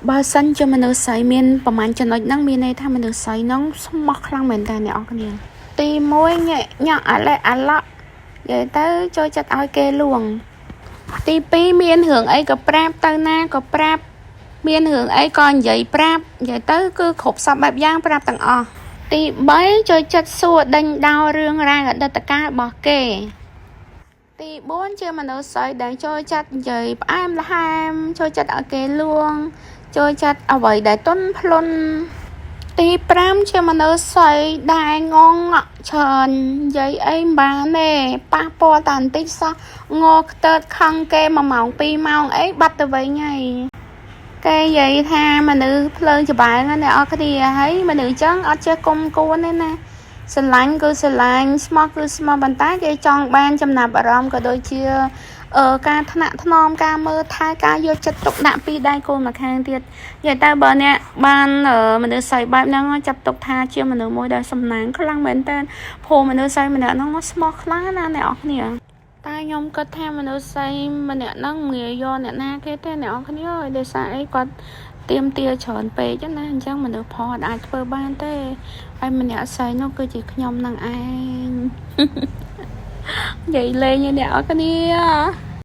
បើសិនជាមនុស្សស្រីមានប្រហែលចំណុចហ្នឹងមានន័យថាមនុស្សស្រីហ្នឹងស្មោះខ្លាំងមែនតើអ្នកនរគ្នាទី1ញាក់អាឡេអាឡក់និយាយទៅចូលចិត្តឲ្យគេលួងទី2មានរឿងអីក៏ប្រាប់ទៅណាក៏ប្រាប់មានរឿងអីក៏និយាយប្រាប់និយាយទៅគឺគ្រប់សពបែបយ៉ាងប្រាប់ទាំងអស់ទី3ចូលចិត្តសួរដេញដោលរឿងរ៉ាវអតីតកាលរបស់គេទី4ជាមនុស្សស្រីដែលចូលចិត្តនិយាយផ្អែមល្ហែមចូលចិត្តឲ្យគេលួងចូលចិត្តអ្វីដែលទន់ភ្លន់ទី5ជាមនុស្សស្រីដែលងងក់ច្រើននិយាយអីមិនបានទេប៉ះពាល់តែបន្តិចសោះងខ្ទើតខឹងគេ1ម៉ោង2ម៉ោងអីបាត់ទៅវិញហើយគេនិយាយថាមនុស្សភ្លើងច្បែងណាអ្នកអរគ្នាហើយមនុស្សចឹងអត់ចេះគុំគួនទេណាស្រឡាញ់គឺស្រឡាញ់ស្មោះគឺស្មោះប៉ុន្តែគេចង់បានចំណាប់អារម្មណ៍ក៏ដូចជាការថ្នាក់ថ្នមការមើលថែការយកចិត្តទុកដាក់ពីដៃគូម្ខាងទៀតនិយាយទៅបើអ្នកបានមនុស្សស្រីបែបហ្នឹងចាប់ទុកថាជាមនុស្សមួយដែលសំណាងខ្លាំងមែនតើព្រោះមនុស្សស្រីម្នាក់ហ្នឹងស្មោះខ្លាំងណាអ្នកនរគ្នាតែខ្ញុំគិតថាមនុស្សស្រីម្នាក់ហ្នឹងងាយយកអ្នកណាគេទេអ្នកនរគ្នាអើយដោយសារអីគាត់ទៀមទាច្រើនពេកណាអញ្ចឹងមនុស្សប្រុសអត់អាចធ្វើបានទេហើយម្នាក់ស្រីនោះគឺជាខ្ញុំនឹងឯងនិយាយលេងអ្នកនរគ្នា